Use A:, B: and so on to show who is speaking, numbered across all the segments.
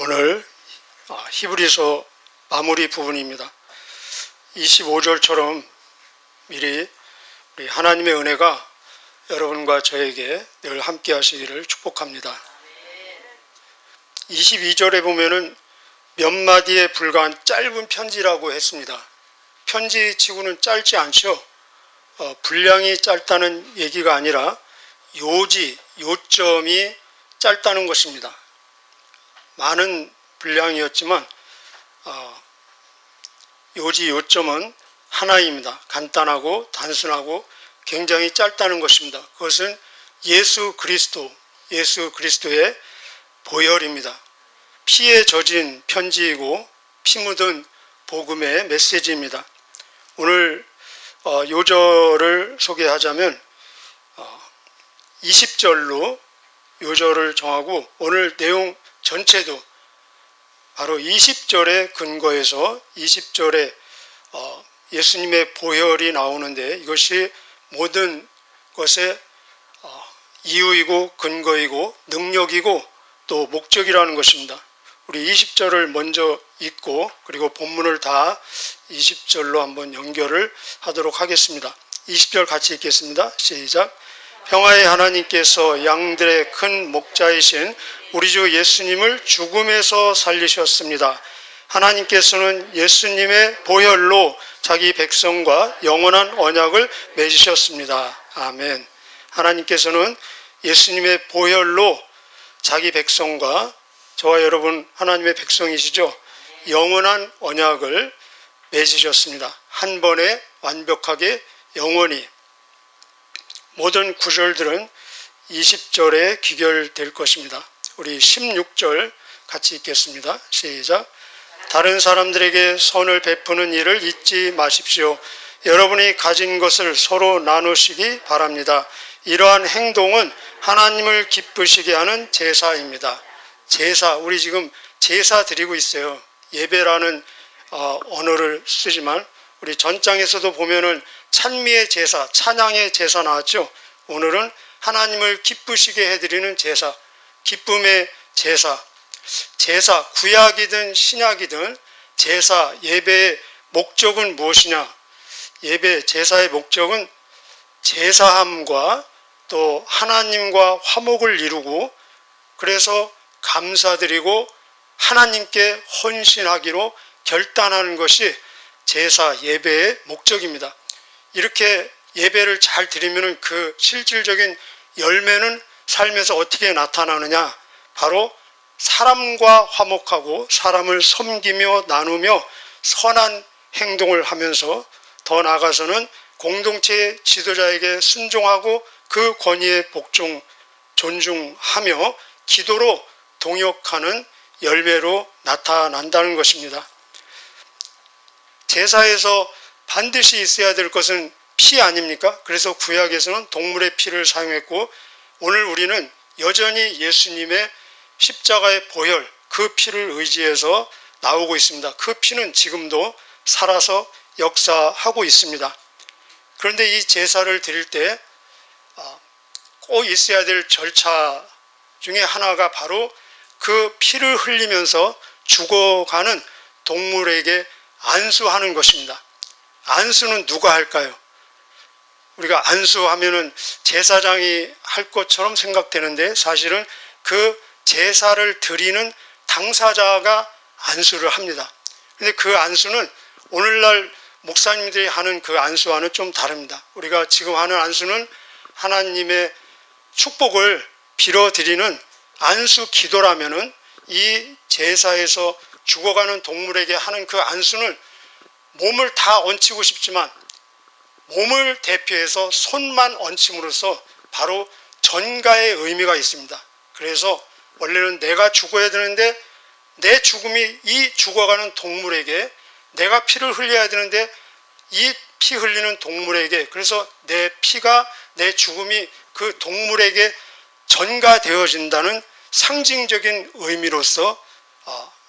A: 오늘 히브리서 마무리 부분입니다. 25절처럼 미리 우리 하나님의 은혜가 여러분과 저에게 늘 함께 하시기를 축복합니다. 22절에 보면은 몇 마디에 불과한 짧은 편지라고 했습니다. 편지치고는 짧지 않죠. 분량이 짧다는 얘기가 아니라 요점이 짧다는 것입니다. 많은 분량이었지만 요점은 하나입니다. 간단하고 단순하고 굉장히 짧다는 것입니다. 그것은 예수 그리스도의 보혈입니다. 피에 젖은 편지이고 피 묻은 복음의 메시지입니다. 오늘 요절을 소개하자면 20절로 요절을 정하고 오늘 내용 전체도 바로 20절에 근거해서 20절에 예수님의 보혈이 나오는데 이것이 모든 것의 이유이고 근거이고 능력이고 또 목적이라는 것입니다. 우리 20절을 먼저 읽고 그리고 본문을 다 20절로 한번 연결을 하도록 하겠습니다. 20절 같이 읽겠습니다. 시작. 평화의 하나님께서 양들의 큰 목자이신 우리 주 예수님을 죽음에서 살리셨습니다. 하나님께서는 예수님의 보혈로 자기 백성과 영원한 언약을 맺으셨습니다. 아멘. 하나님께서는 예수님의 보혈로 자기 백성과 저와 여러분 하나님의 백성이시죠. 영원한 언약을 맺으셨습니다. 한 번에 완벽하게 영원히. 모든 구절들은 20절에 귀결될 것입니다. 우리 16절 같이 읽겠습니다. 시작. 다른 사람들에게 선을 베푸는 일을 잊지 마십시오. 여러분이 가진 것을 서로 나누시기 바랍니다. 이러한 행동은 하나님을 기쁘시게 하는 제사입니다. 제사, 우리 지금 제사 드리고 있어요. 예배라는 언어를 쓰지만 우리 전장에서도 보면은 찬미의 제사, 찬양의 제사 나왔죠. 오늘은 하나님을 기쁘시게 해드리는 제사, 기쁨의 제사. 제사, 구약이든 신약이든 제사, 예배의 목적은 무엇이냐? 예배, 제사의 목적은 제사함과 또 하나님과 화목을 이루고 그래서 감사드리고 하나님께 헌신하기로 결단하는 것이 제사, 예배의 목적입니다. 이렇게 예배를 잘 드리면 그 실질적인 열매는 삶에서 어떻게 나타나느냐? 바로 사람과 화목하고 사람을 섬기며 나누며 선한 행동을 하면서 더 나아가서는 공동체의 지도자에게 순종하고 그 권위에 존중하며 기도로 동역하는 열매로 나타난다는 것입니다. 제사에서 반드시 있어야 될 것은 피 아닙니까? 그래서 구약에서는 동물의 피를 사용했고 오늘 우리는 여전히 예수님의 십자가의 보혈, 그 피를 의지해서 나오고 있습니다. 그 피는 지금도 살아서 역사하고 있습니다. 그런데 이 제사를 드릴 때 꼭 있어야 될 절차 중에 하나가 바로 그 피를 흘리면서 죽어가는 동물에게 안수하는 것입니다. 안수는 누가 할까요? 우리가 안수하면은 제사장이 할 것처럼 생각되는데 사실은 그 제사를 드리는 당사자가 안수를 합니다. 근데 그 안수는 오늘날 목사님들이 하는 그 안수와는 좀 다릅니다. 우리가 지금 하는 안수는 하나님의 축복을 빌어드리는 안수 기도라면은 이 제사에서 죽어가는 동물에게 하는 그 안수는 몸을 다 얹히고 싶지만 몸을 대표해서 손만 얹힘으로써 바로 전가의 의미가 있습니다. 그래서 원래는 내가 죽어야 되는데 내 죽음이 이 죽어가는 동물에게 내가 피를 흘려야 되는데 이 피 흘리는 동물에게 그래서 내 피가 내 죽음이 그 동물에게 전가되어진다는 상징적인 의미로서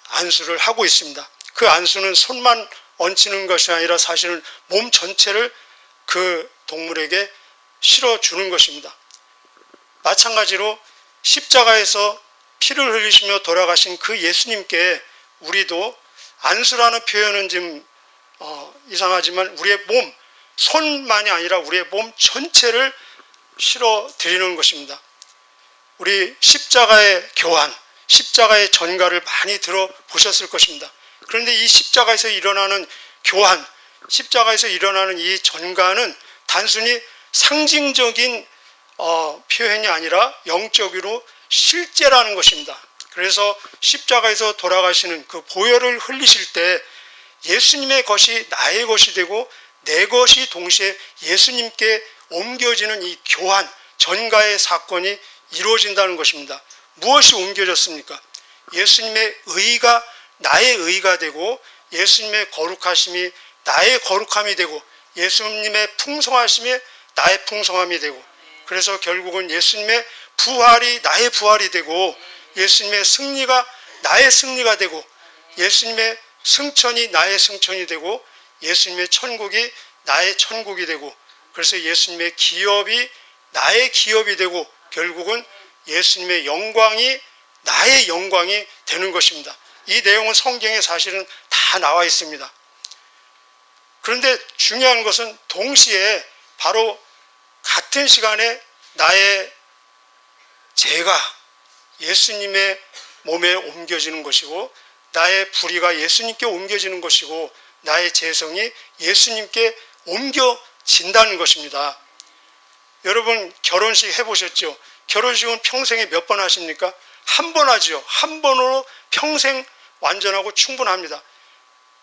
A: 안수를 하고 있습니다. 그 안수는 손만 얹히는 것이 아니라 사실은 몸 전체를 그 동물에게 실어주는 것입니다. 마찬가지로 십자가에서 피를 흘리시며 돌아가신 그 예수님께 우리도 안수라는 표현은 좀 이상하지만 우리의 몸, 손만이 아니라 우리의 몸 전체를 실어 드리는 것입니다. 우리 십자가의 교환, 십자가의 전가를 많이 들어보셨을 것입니다. 그런데 이 십자가에서 일어나는 교환, 십자가에서 일어나는 이 전가는 단순히 상징적인 표현이 아니라 영적으로 실제라는 것입니다. 그래서 십자가에서 돌아가시는 그 보혈을 흘리실 때 예수님의 것이 나의 것이 되고 내 것이 동시에 예수님께 옮겨지는 이 교환, 전가의 사건이 이루어진다는 것입니다. 무엇이 옮겨졌습니까? 예수님의 의가 나의 의가 되고 예수님의 거룩하심이 나의 거룩함이 되고 예수님의 풍성하심이 나의 풍성함이 되고, 그래서 결국은 예수님의 부활이 나의 부활이 되고 예수님의 승리가 나의 승리가 되고 예수님의 승천이 나의 승천이 되고 예수님의 천국이 나의 천국이 되고, 그래서 예수님의 기업이 나의 기업이 되고 결국은 예수님의 영광이 나의 영광이 되는 것입니다. 이 내용은 성경에 사실은 다 나와 있습니다. 그런데 중요한 것은 동시에 바로 같은 시간에 나의 죄가 예수님의 몸에 옮겨지는 것이고 나의 불의가 예수님께 옮겨지는 것이고 나의 죄성이 예수님께 옮겨진다는 것입니다. 여러분 결혼식 해보셨죠? 결혼식은 평생에 몇 번 하십니까? 한 번 하죠. 한 번으로 평생 완전하고 충분합니다.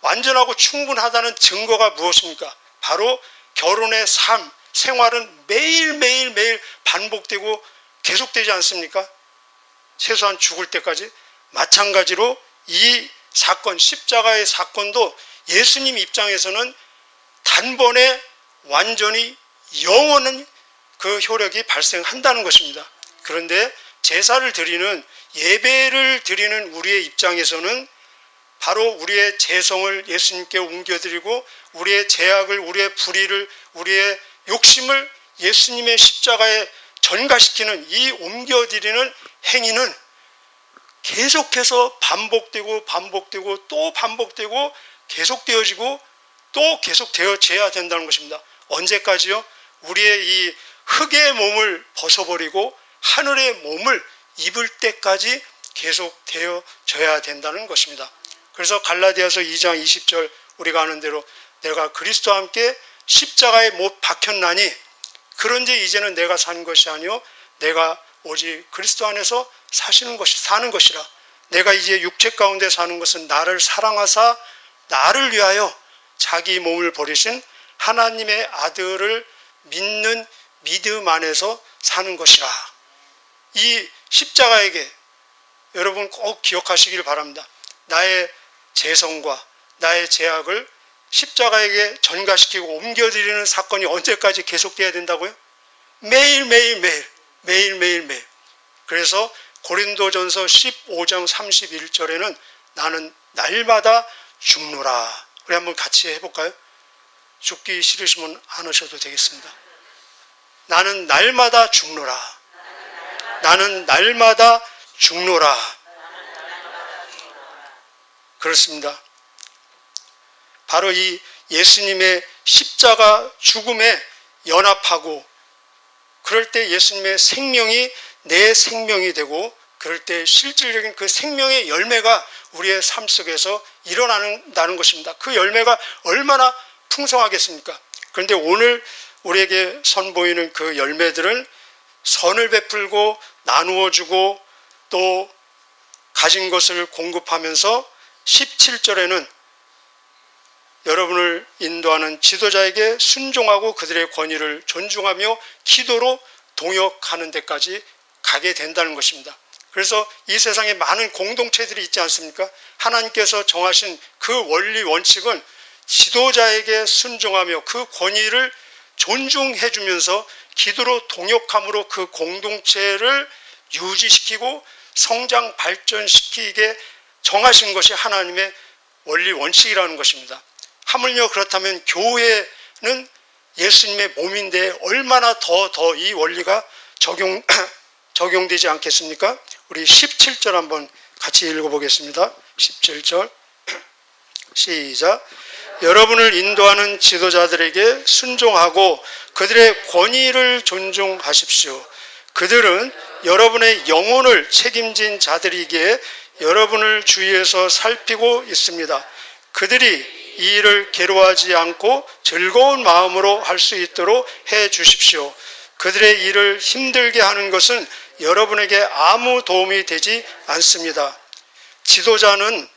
A: 완전하고 충분하다는 증거가 무엇입니까? 바로 결혼의 삶, 생활은 매일매일 반복되고 계속되지 않습니까? 최소한 죽을 때까지. 마찬가지로 이 사건, 십자가의 사건도 예수님 입장에서는 단번에 완전히 영원한 그 효력이 발생한다는 것입니다. 그런데 제사를 드리는, 예배를 드리는 우리의 입장에서는 바로 우리의 죄성을 예수님께 옮겨드리고 우리의 죄악을, 우리의 불의를, 우리의 욕심을 예수님의 십자가에 전가시키는 이 옮겨드리는 행위는 계속해서 반복되고 또 반복되고 계속되어지고 또 계속되어져야 된다는 것입니다. 언제까지요? 우리의 이 흙의 몸을 벗어버리고 하늘의 몸을 입을 때까지 계속되어져야 된다는 것입니다. 그래서 갈라디아서 2장 20절 우리가 아는 대로 내가 그리스도와 함께 십자가에 못 박혔나니 그런지 이제는 내가 사는 것이 아니요 내가 오직 그리스도 안에서 사는 것이라. 내가 이제 육체 가운데 사는 것은 나를 사랑하사 나를 위하여 자기 몸을 버리신 하나님의 아들을 믿는 믿음 안에서 사는 것이라. 이 십자가에게 여러분 꼭 기억하시길 바랍니다. 나의 죄성과 나의 죄악을 십자가에게 전가시키고 옮겨드리는 사건이 언제까지 계속돼야 된다고요? 매일매일. 그래서 고린도전서 15장 31절에는 나는 날마다 죽노라. 우리 한번 같이 해볼까요? 죽기 싫으시면 안 하셔도 되겠습니다. 나는 날마다 죽노라. 나는 날마다 죽노라. 그렇습니다. 바로 이 예수님의 십자가 죽음에 연합하고 그럴 때 예수님의 생명이 내 생명이 되고 그럴 때 실질적인 그 생명의 열매가 우리의 삶 속에서 일어난다는 것입니다. 그 열매가 얼마나 풍성하겠습니까? 그런데 오늘 우리에게 선보이는 그 열매들은 선을 베풀고 나누어 주고 또 가진 것을 공급하면서 17절에는 여러분을 인도하는 지도자에게 순종하고 그들의 권위를 존중하며 기도로 동역하는 데까지 가게 된다는 것입니다. 그래서 이 세상에 많은 공동체들이 있지 않습니까? 하나님께서 정하신 그 원리 원칙은 지도자에게 순종하며 그 권위를 존중해 주면서 기도로 동역함으로 그 공동체를 유지시키고 성장 발전시키게 정하신 것이 하나님의 원리 원칙이라는 것입니다. 하물며 그렇다면 교회는 예수님의 몸인데 얼마나 더 이 원리가 적용되지 않겠습니까? 우리 17절 한번 같이 읽어보겠습니다. 17절 시작. 여러분을 인도하는 지도자들에게 순종하고 그들의 권위를 존중하십시오. 그들은 여러분의 영혼을 책임진 자들이기에 여러분을 주위에서 살피고 있습니다. 그들이 이 일을 괴로워하지 않고 즐거운 마음으로 할 수 있도록 해 주십시오. 그들의 일을 힘들게 하는 것은 여러분에게 아무 도움이 되지 않습니다. 지도자는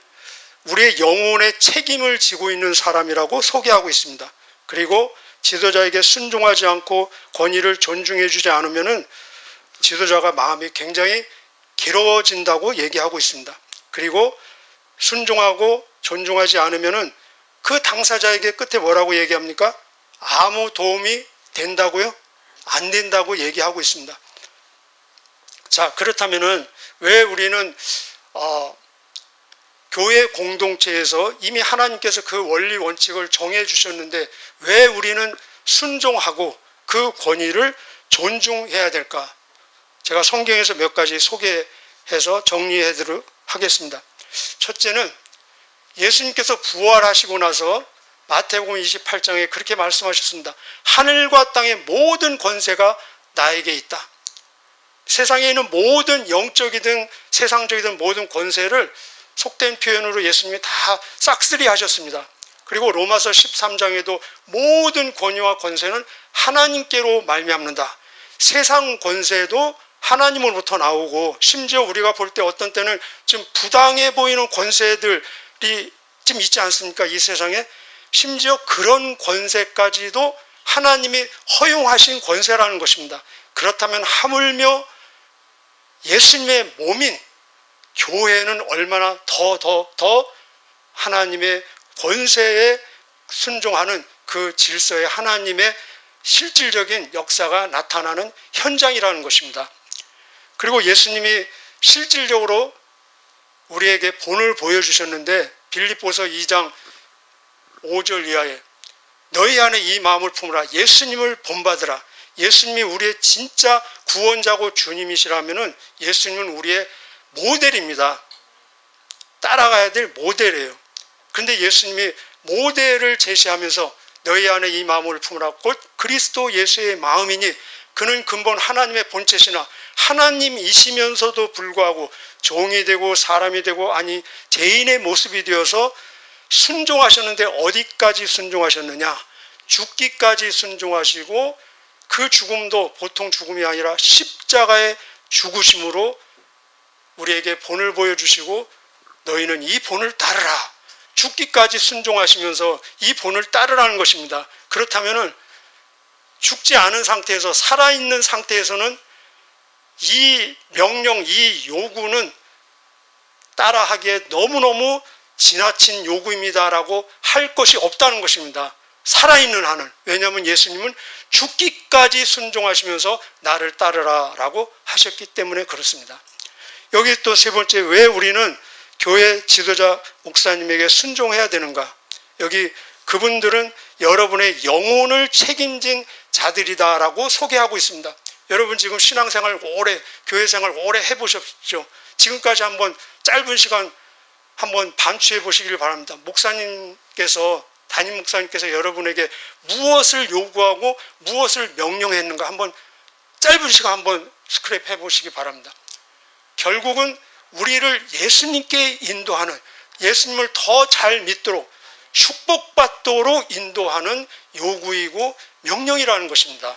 A: 우리의 영혼의 책임을 지고 있는 사람이라고 소개하고 있습니다. 그리고 지도자에게 순종하지 않고 권위를 존중해 주지 않으면 지도자가 마음이 굉장히 괴로워진다고 얘기하고 있습니다. 그리고 순종하고 존중하지 않으면 그 당사자에게 끝에 뭐라고 얘기합니까? 아무 도움이 된다고요? 안 된다고 얘기하고 있습니다. 자, 그렇다면 왜 우리는 교회 공동체에서 이미 하나님께서 그 원리 원칙을 정해 주셨는데 왜 우리는 순종하고 그 권위를 존중해야 될까? 제가 성경에서 몇 가지 소개해서 정리하도록 하겠습니다. 첫째는 예수님께서 부활하시고 나서 마태복음 28장에 그렇게 말씀하셨습니다. 하늘과 땅의 모든 권세가 나에게 있다. 세상에 있는 모든 영적이든 세상적이든 모든 권세를 속된 표현으로 예수님이 다 싹쓸이 하셨습니다. 그리고 로마서 13장에도 모든 권위와 권세는 하나님께로 말미암는다. 세상 권세도 하나님으로부터 나오고 심지어 우리가 볼 때 어떤 때는 좀 부당해 보이는 권세들이 좀 있지 않습니까? 이 세상에 심지어 그런 권세까지도 하나님이 허용하신 권세라는 것입니다. 그렇다면 하물며 예수님의 몸인 교회는 얼마나 더 하나님의 권세에 순종하는 그 질서에 하나님의 실질적인 역사가 나타나는 현장이라는 것입니다. 그리고 예수님이 실질적으로 우리에게 본을 보여주셨는데 빌립보서 2장 5절 이하에 너희 안에 이 마음을 품으라. 예수님을 본받으라. 예수님이 우리의 진짜 구원자고 주님이시라면 예수님은 우리의 모델입니다. 따라가야 될 모델이에요. 그런데 예수님이 모델을 제시하면서 너희 안에 이 마음을 품으라. 곧 그리스도 예수의 마음이니 그는 근본 하나님의 본체시나 하나님이시면서도 불구하고 종이 되고 사람이 되고 아니 죄인의 모습이 되어서 순종하셨는데 어디까지 순종하셨느냐? 죽기까지 순종하시고 그 죽음도 보통 죽음이 아니라 십자가의 죽으심으로 우리에게 본을 보여주시고 너희는 이 본을 따르라. 죽기까지 순종하시면서 이 본을 따르라는 것입니다. 그렇다면 죽지 않은 상태에서 살아있는 상태에서는 이 명령, 이 요구는 따라하기에 너무너무 지나친 요구입니다라고 할 것이 없다는 것입니다. 살아있는 한은. 왜냐하면 예수님은 죽기까지 순종하시면서 나를 따르라라고 하셨기 때문에 그렇습니다. 여기 또 세 번째, 왜 우리는 교회 지도자 목사님에게 순종해야 되는가? 여기 그분들은 여러분의 영혼을 책임진 자들이다라고 소개하고 있습니다. 여러분 지금 신앙생활 오래, 교회생활 오래 해보셨죠? 지금까지 한번 짧은 시간 한번 반추해 보시길 바랍니다. 목사님께서, 담임 목사님께서 여러분에게 무엇을 요구하고 무엇을 명령했는가 한번 짧은 시간 한번 스크랩 해보시기 바랍니다. 결국은 우리를 예수님께 인도하는, 예수님을 더 잘 믿도록 축복받도록 인도하는 요구이고 명령이라는 것입니다.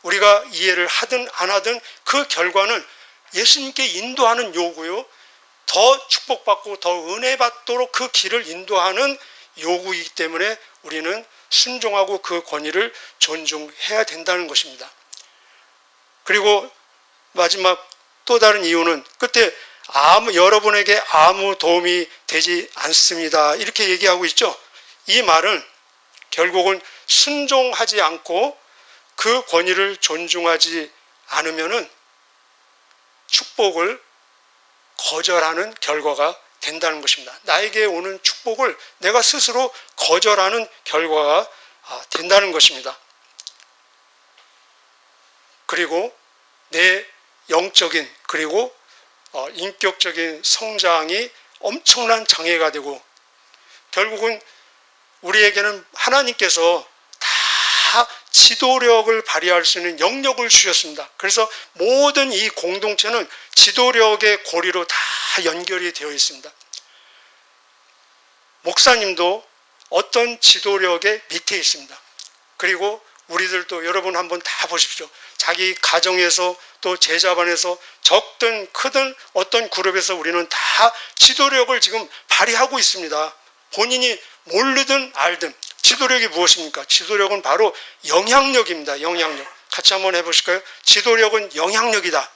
A: 우리가 이해를 하든 안 하든 그 결과는 예수님께 인도하는 요구요, 더 축복받고 더 은혜받도록 그 길을 인도하는 요구이기 때문에 우리는 순종하고 그 권위를 존중해야 된다는 것입니다. 그리고 마지막 또 다른 이유는 끝에 여러분에게 아무 도움이 되지 않습니다. 이렇게 얘기하고 있죠. 이 말은 결국은 순종하지 않고 그 권위를 존중하지 않으면은 축복을 거절하는 결과가 된다는 것입니다. 나에게 오는 축복을 내가 스스로 거절하는 결과가 된다는 것입니다. 그리고 내 영적인 그리고 인격적인 성장이 엄청난 장애가 되고 결국은 우리에게는 하나님께서 다 지도력을 발휘할 수 있는 영역을 주셨습니다. 그래서 모든 이 공동체는 지도력의 고리로 다 연결이 되어 있습니다. 목사님도 어떤 지도력의 밑에 있습니다. 그리고 우리들도 여러분 한번 다 보십시오. 자기 가정에서 또 제자반에서 적든 크든 어떤 그룹에서 우리는 다 지도력을 지금 발휘하고 있습니다. 본인이 모르든 알든 지도력이 무엇입니까? 지도력은 바로 영향력입니다. 영향력. 같이 한번 해보실까요? 지도력은 영향력이다.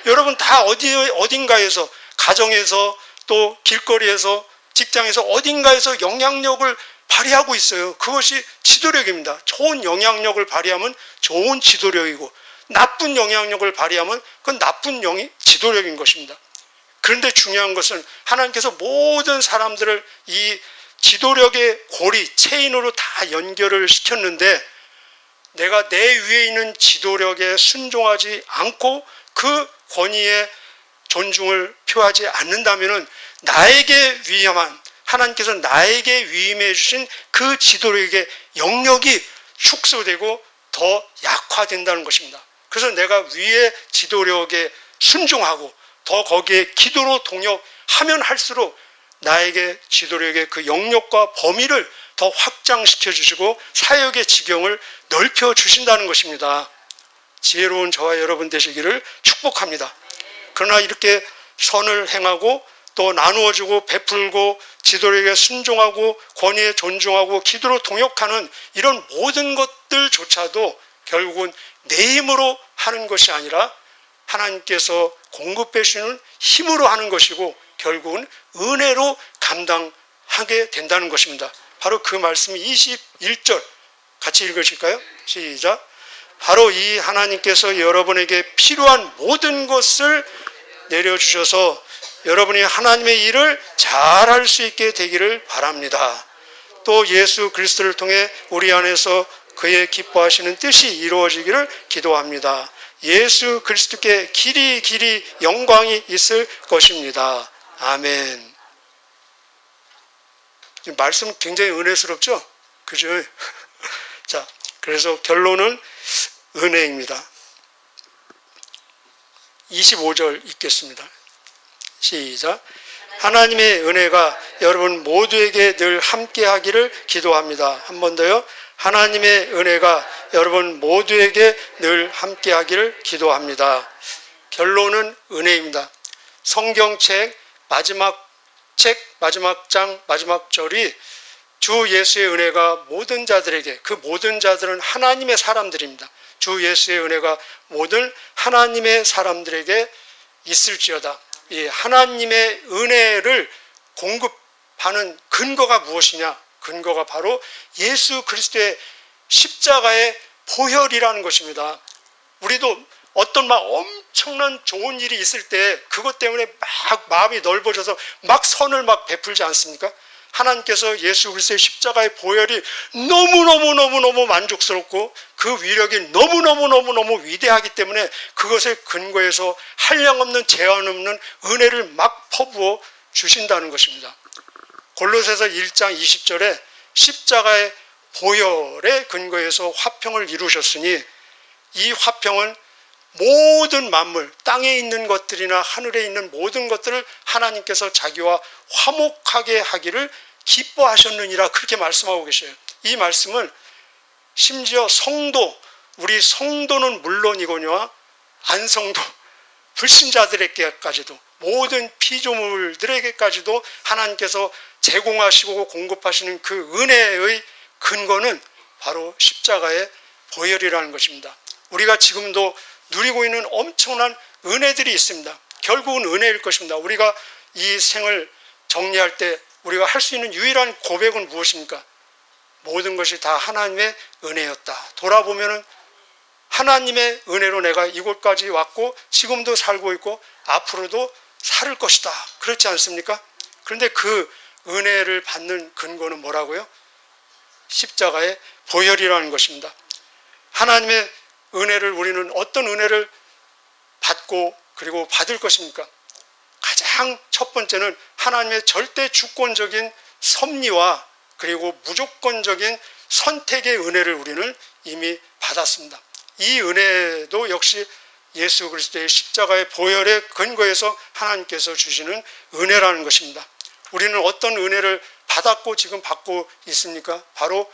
A: 여러분 다 어딘가에서 가정에서 또 길거리에서 직장에서 어딘가에서 영향력을 발휘하고 있어요. 그것이 지도력입니다. 좋은 영향력을 발휘하면 좋은 지도력이고 나쁜 영향력을 발휘하면 그건 나쁜 지도력인 것입니다. 그런데 중요한 것은 하나님께서 모든 사람들을 이 지도력의 고리, 체인으로 다 연결을 시켰는데 내가 내 위에 있는 지도력에 순종하지 않고 그 권위에 존중을 표하지 않는다면 나에게 위임한 하나님께서 나에게 위임해 주신 그 지도력의 영역이 축소되고 더 약화된다는 것입니다. 그래서 내가 위의 지도력에 순종하고 더 거기에 기도로 동역하면 할수록 나에게 지도력의 그 영역과 범위를 더 확장시켜 주시고 사역의 지경을 넓혀 주신다는 것입니다. 지혜로운 저와 여러분 되시기를 축복합니다. 그러나 이렇게 선을 행하고 또 나누어주고 베풀고 지도력에 순종하고 권위에 존중하고 기도로 동역하는 이런 모든 것들조차도 결국은 내 힘으로 하는 것이 아니라 하나님께서 공급해 주시는 힘으로 하는 것이고 결국은 은혜로 감당하게 된다는 것입니다. 바로 그 말씀이 21절 같이 읽으실까요? 시작. 바로 이 하나님께서 여러분에게 필요한 모든 것을 내려주셔서 여러분이 하나님의 일을 잘할 수 있게 되기를 바랍니다. 또 예수 그리스도를 통해 우리 안에서 그의 기뻐하시는 뜻이 이루어지기를 기도합니다. 예수 그리스도께 길이 영광이 있을 것입니다. 아멘. 지금 말씀 굉장히 은혜스럽죠? 그죠? 자, 그래서 결론은 은혜입니다. 25절 읽겠습니다. 시작. 하나님의 은혜가 여러분 모두에게 늘 함께 하기를 기도합니다. 한 번 더요. 하나님의 은혜가 여러분 모두에게 늘 함께 하기를 기도합니다. 결론은 은혜입니다. 성경책 마지막 장 마지막 절이 주 예수의 은혜가 모든 자들에게, 그 모든 자들은 하나님의 사람들입니다. 주 예수의 은혜가 모든 하나님의 사람들에게 있을지어다. 이 하나님의 은혜를 공급하는 근거가 무엇이냐? 근거가 바로 예수 그리스도의 십자가의 보혈이라는 것입니다. 우리도 어떤 막 엄청난 좋은 일이 있을 때 그것 때문에 막 마음이 넓어져서 막 선을 막 베풀지 않습니까? 하나님께서 예수 그리스도의 십자가의 보혈이 너무너무 만족스럽고 그 위력이 너무너무 위대하기 때문에 그것을 근거해서 한량없는 제한 없는 은혜를 막 퍼부어 주신다는 것입니다. 골로새서 1장 20절에 십자가의 보혈에 근거해서 화평을 이루셨으니 이 화평은 모든 만물, 땅에 있는 것들이나 하늘에 있는 모든 것들을 하나님께서 자기와 화목하게 하기를 기뻐하셨느니라 그렇게 말씀하고 계셔요. 이 말씀은 심지어 성도, 우리 성도는 물론이거니와 안성도, 불신자들에게까지도 모든 피조물들에게까지도 하나님께서 제공하시고 공급하시는 그 은혜의 근거는 바로 십자가의 보혈이라는 것입니다. 우리가 지금도 누리고 있는 엄청난 은혜들이 있습니다. 결국은 은혜일 것입니다. 우리가 이 생을 정리할 때 우리가 할 수 있는 유일한 고백은 무엇입니까? 모든 것이 다 하나님의 은혜였다. 돌아보면은 하나님의 은혜로 내가 이곳까지 왔고 지금도 살고 있고 앞으로도 살 것이다. 그렇지 않습니까? 그런데 그 은혜를 받는 근거는 뭐라고요? 십자가의 보혈이라는 것입니다. 하나님의 은혜를 우리는 어떤 은혜를 받고 그리고 받을 것입니까? 가장 첫 번째는 하나님의 절대 주권적인 섭리와 그리고 무조건적인 선택의 은혜를 우리는 이미 받았습니다. 이 은혜도 역시 예수 그리스도의 십자가의 보혈에 근거해서 하나님께서 주시는 은혜라는 것입니다. 우리는 어떤 은혜를 받았고 지금 받고 있습니까? 바로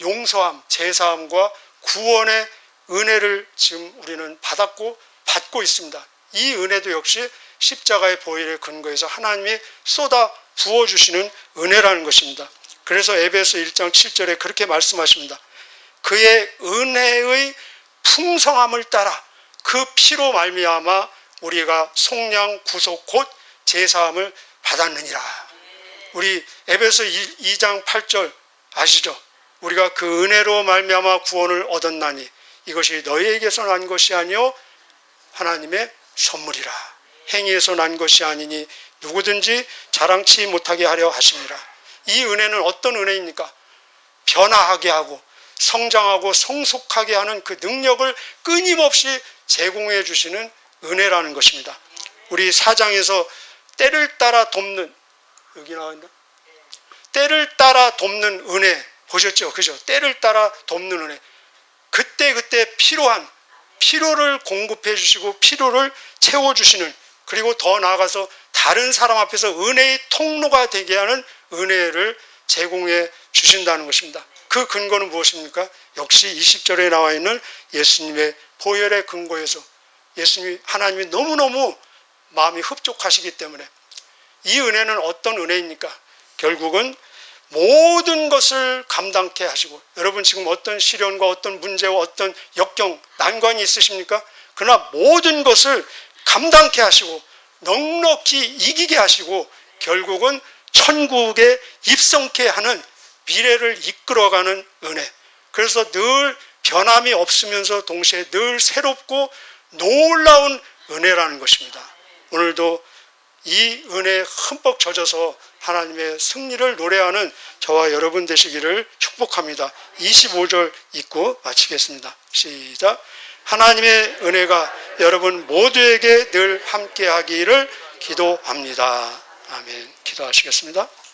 A: 용서함, 제사함과 구원의 은혜를 지금 우리는 받았고 받고 있습니다. 이 은혜도 역시 십자가의 보혈에 근거해서 하나님이 쏟아 부어주시는 은혜라는 것입니다. 그래서 에베소 1장 7절에 그렇게 말씀하십니다. 그의 은혜의 풍성함을 따라 그 피로 말미암아 우리가 속량 구속 곧 제사함을 받았느니라. 우리 에베소 2장 8절 아시죠? 우리가 그 은혜로 말미암아 구원을 얻었나니 이것이 너희에게서 난 것이 아니요 하나님의 선물이라. 행위에서 난 것이 아니니 누구든지 자랑치 못하게 하려 하심이라. 이 은혜는 어떤 은혜입니까? 변화하게 하고 성장하고 성숙하게 하는 그 능력을 끊임없이 제공해 주시는 은혜라는 것입니다. 우리 4장에서 때를 따라 돕는, 여기 나왔나? 때를 따라 돕는 은혜 보셨죠? 그죠? 때를 따라 돕는 은혜. 그때 필요한 필요를 공급해 주시고 필요를 채워주시는, 그리고 더 나아가서 다른 사람 앞에서 은혜의 통로가 되게 하는 은혜를 제공해 주신다는 것입니다. 그 근거는 무엇입니까? 역시 20절에 나와 있는 예수님의 보혈의 근거에서 예수님이 하나님이 너무너무 마음이 흡족하시기 때문에 이 은혜는 어떤 은혜입니까? 결국은 모든 것을 감당케 하시고, 여러분 지금 어떤 시련과 어떤 문제와 어떤 역경, 난관이 있으십니까? 그러나 모든 것을 감당케 하시고 넉넉히 이기게 하시고 결국은 천국에 입성케 하는 미래를 이끌어가는 은혜. 그래서 늘 변함이 없으면서 동시에 늘 새롭고 놀라운 은혜라는 것입니다. 오늘도 이 은혜에 흠뻑 젖어서 하나님의 승리를 노래하는 저와 여러분 되시기를 축복합니다. 25절 읽고 마치겠습니다. 시작. 하나님의 은혜가 여러분 모두에게 늘 함께하기를 기도합니다. 아멘. 기도하시겠습니다.